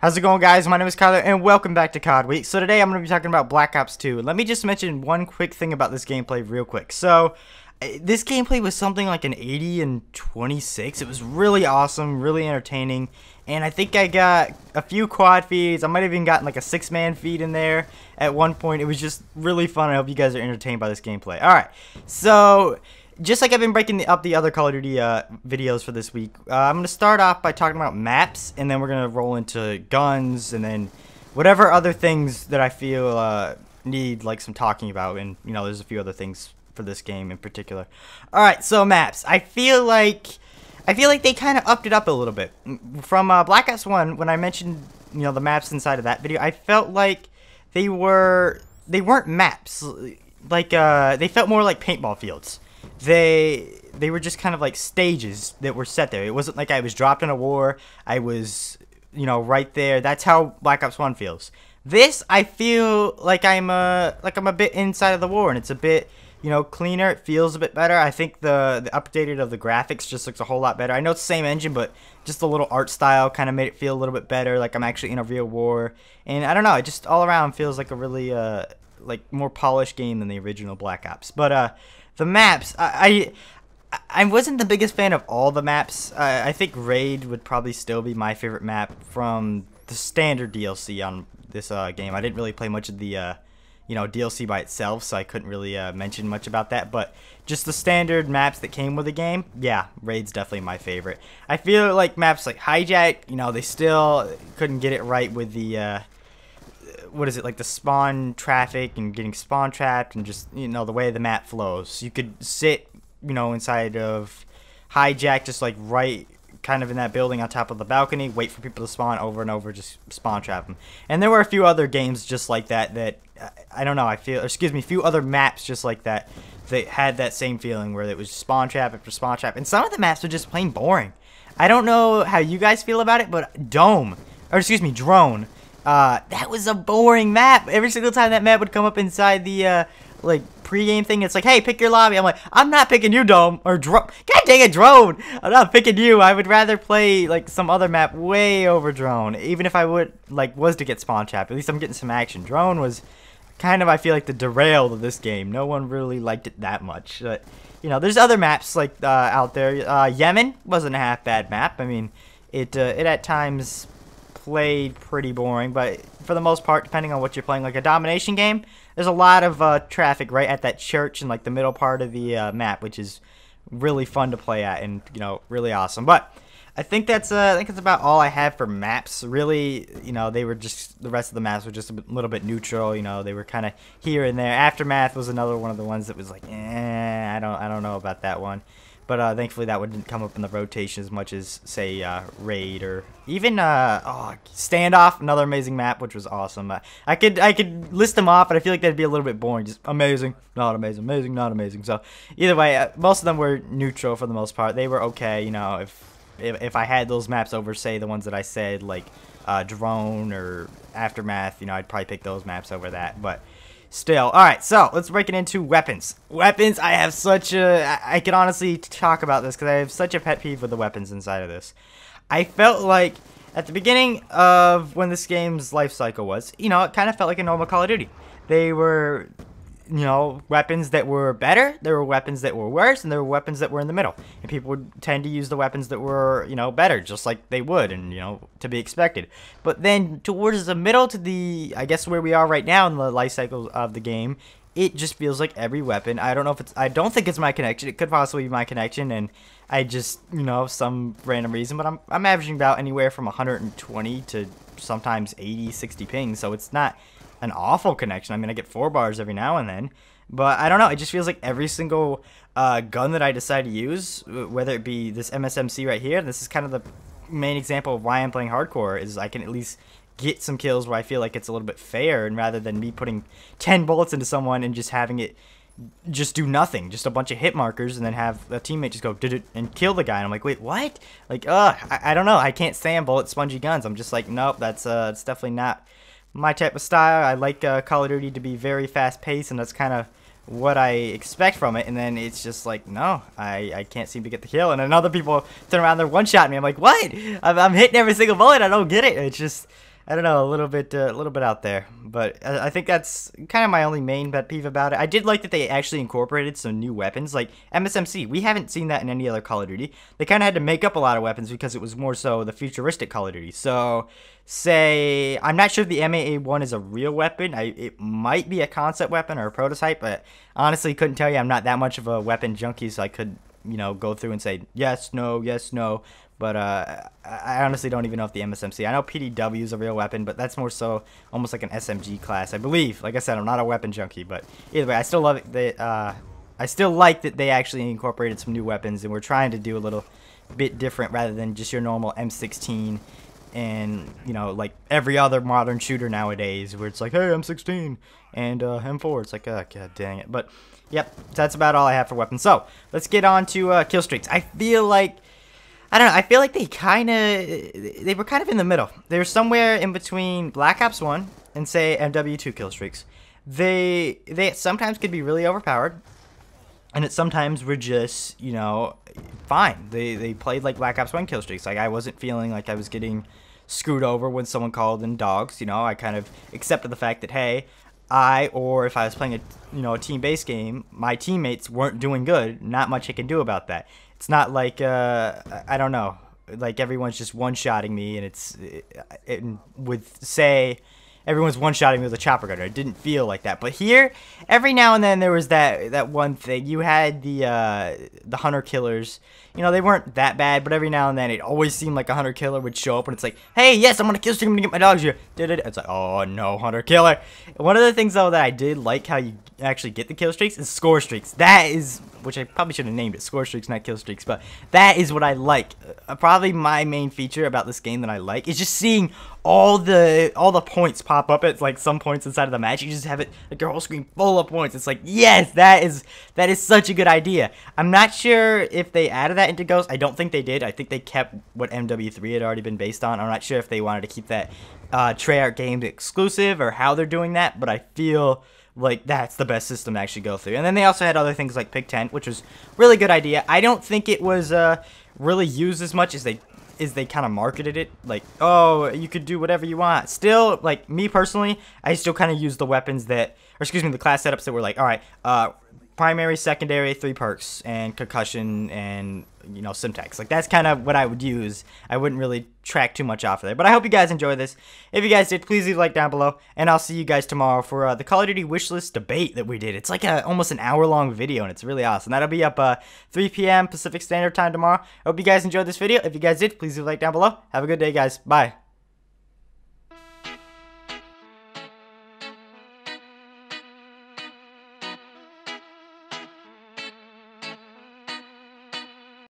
How's it going, guys? My name is Kyler, and welcome back to COD Week. So today I'm going to be talking about Black Ops 2. Let me just mention one quick thing about this gameplay real quick. So, this gameplay was something like an 80 and 26. It was really awesome, really entertaining, and I think I got a few quad feeds. I might have even gotten like a 6-man feed in there at one point. It was just really fun. I hope you guys are entertained by this gameplay. Alright, so just like I've been breaking up the other Call of Duty videos for this week, I'm going to start off by talking about maps, and then we're going to roll into guns, and then whatever other things that I feel need like some talking about, and you know, there's a few other things for this game in particular. Alright, so maps. I feel like they kind of upped it up a little bit. From Black Ops 1, when I mentioned, you know, the maps inside of that video, I felt like they weren't maps. Like, they felt more like paintball fields. They were just kind of like stages that were set there. It wasn't like I was dropped in a war. I was, you know, right there. That's how Black Ops 1 feels. This, I feel like I'm a bit inside of the war, and it's a bit, you know, cleaner. It feels a bit better. I think the updated of the graphics just looks a whole lot better. I know it's the same engine, but just the little art style kind of made it feel a little bit better, like I'm actually in a real war. And I don't know, it just all around feels like a really like more polished game than the original Black Ops. But the maps, I wasn't the biggest fan of all the maps. I think Raid would probably still be my favorite map from the standard DLC on this game. I didn't really play much of the you know, DLC by itself, so I couldn't really mention much about that. But just the standard maps that came with the game, yeah, Raid's definitely my favorite. I feel like maps like Hijack, you know, they still couldn't get it right with the what is it, like the spawn traffic and getting spawn trapped, and just, you know, the way the map flows. You could sit, you know, inside of Hijack, just like right kind of in that building on top of the balcony, wait for people to spawn over and over, just spawn trap them. And there were a few other games just like that I don't know, I feel, excuse me, a few other maps just like that had that same feeling where it was spawn trap after spawn trap, and some of the maps are just plain boring. I don't know how you guys feel about it, but Drone, that was a boring map. Every single time that map would come up inside the like pre-game thing, it's like, hey, pick your lobby. I'm like, I'm not picking you, Dome, or Drone. God dang it, Drone! I'm not picking you. I would rather play like some other map way over Drone, even if I was to get spawn trap. At least I'm getting some action. Drone was kind of, I feel like, the derail of this game. No one really liked it that much. But, you know, there's other maps like out there. Yemen wasn't a half bad map. I mean, it at times played pretty boring, but for the most part, depending on what you're playing, like a domination game, there's a lot of traffic right at that church in like the middle part of the map, which is really fun to play at, and, you know, really awesome. But I think that's about all I have for maps. Really, you know, they were just, the rest of the maps were just a little bit neutral. You know, they were kind of here and there. Aftermath was another one of the ones that was like, I don't know about that one. But thankfully that one didn't come up in the rotation as much as, say, Raid, or even Standoff, another amazing map, which was awesome. I could list them off, but I feel like that'd be a little bit boring. Just amazing, not amazing, amazing, not amazing. So either way, most of them were neutral for the most part. They were okay, you know. If I had those maps over, say, the ones that I said, like Drone or Aftermath, you know, I'd probably pick those maps over that. But still, alright, so let's break it into weapons. Weapons, I have such a, I can honestly talk about this because I have such a pet peeve with the weapons inside of this. I felt like at the beginning of when this game's life cycle was, you know, it kind of felt like a normal Call of Duty. They were, you know, weapons that were better, there were weapons that were worse, and there were weapons that were in the middle. And people would tend to use the weapons that were, you know, better, just like they would, and, you know, to be expected. But then towards the middle to the, I guess, where we are right now in the life cycle of the game, it just feels like every weapon, I don't know if it's, I don't think it's my connection, it could possibly be my connection, and I just, you know, some random reason, but I'm averaging about anywhere from 120 to sometimes 80, 60 pings, so it's not an awful connection. I mean, I get 4 bars every now and then, but I don't know, it just feels like every single gun that I decide to use, whether it be this MSMC right here, this is kind of the main example of why I'm playing hardcore, is I can at least get some kills where I feel like it's a little bit fair, and rather than me putting 10 bullets into someone and just having it just do nothing, just a bunch of hit markers, and then have a teammate just go did it and kill the guy, and I'm like, wait, what? Like, I don't know, I can't stand bullet spongy guns. I'm just like, nope, that's it's definitely not my type of style. I like Call of Duty to be very fast paced, and that's kind of what I expect from it, and then it's just like, no, I can't seem to get the kill, and then other people turn around, they're one-shot me. I'm like, what? I'm hitting every single bullet, I don't get it. It's just, I don't know, a little bit out there, but I think that's kind of my only main pet peeve about it. I did like that they actually incorporated some new weapons, like MSMC. We haven't seen that in any other Call of Duty. They kind of had to make up a lot of weapons because it was more so the futuristic Call of Duty. So, say, I'm not sure if the MAA1 is a real weapon. It might be a concept weapon or a prototype, but honestly, couldn't tell you. I'm not that much of a weapon junkie, so I could, go through and say yes, no, yes, no. But I honestly don't even know if the MSMC. I know PDW is a real weapon, but that's more so almost like an SMG class, I believe. Like I said, I'm not a weapon junkie, but either way, I still love it. I still like that they actually incorporated some new weapons, and we're trying to do a little bit different rather than just your normal M16 and like every other modern shooter nowadays, where it's like, hey, M16 and M4. It's like, oh, god dang it. But yep, that's about all I have for weapons. So let's get on to kill streaks. I feel like I feel like they were kind of in the middle. They were somewhere in between Black Ops 1 and, say, MW2 kill streaks. They sometimes could be really overpowered, and it sometimes were just, fine. They played like Black Ops 1 kill streaks. Like, I wasn't feeling like I was getting screwed over when someone called in dogs. I kind of accepted the fact that, hey, or if I was playing a team-based game, my teammates weren't doing good. Not much I can do about that. It's not like, I don't know, like everyone's just one-shotting me, and everyone's one-shotting me with a chopper gunner. It didn't feel like that. But here, every now and then there was that one thing. You had the hunter killers. They weren't that bad, but every now and then it always seemed like a hunter killer would show up, and it's like, hey, yes, I'm gonna kill streak, I'm gonna get my dogs here. It's like, oh no, hunter killer. One of the things though that I did like how you actually get the kill streaks is score streaks. That is, which I probably should have named it score streaks, not kill streaks, but that is what I like. Probably my main feature about this game that I like is just seeing all the points pop up at like some points inside of the match. You just have it like your whole screen full of points. It's like, yes, that is such a good idea. I'm not sure if they added that into Ghost. I don't think they did. I think they kept what MW3 had already been based on. I'm not sure if they wanted to keep that Treyarch Games exclusive or how they're doing that, but I feel like that's the best system to actually go through. And then they also had other things like Pick Tent, which was really good idea. I don't think it was really used as much as they kind of marketed it, like, oh, you could do whatever you want. Still, like, me personally, I still kind of use the weapons the class setups that were like, all right, primary, secondary, 3 perks, and concussion, and, Simtex. Like, that's kind of what I would use. I wouldn't really track too much off of there. But I hope you guys enjoyed this. If you guys did, please leave a like down below, and I'll see you guys tomorrow for the Call of Duty wishlist debate that we did. It's like almost an hour-long video, and it's really awesome. That'll be up 3 p.m. Pacific Standard Time tomorrow. I hope you guys enjoyed this video. If you guys did, please leave a like down below. Have a good day, guys. Bye.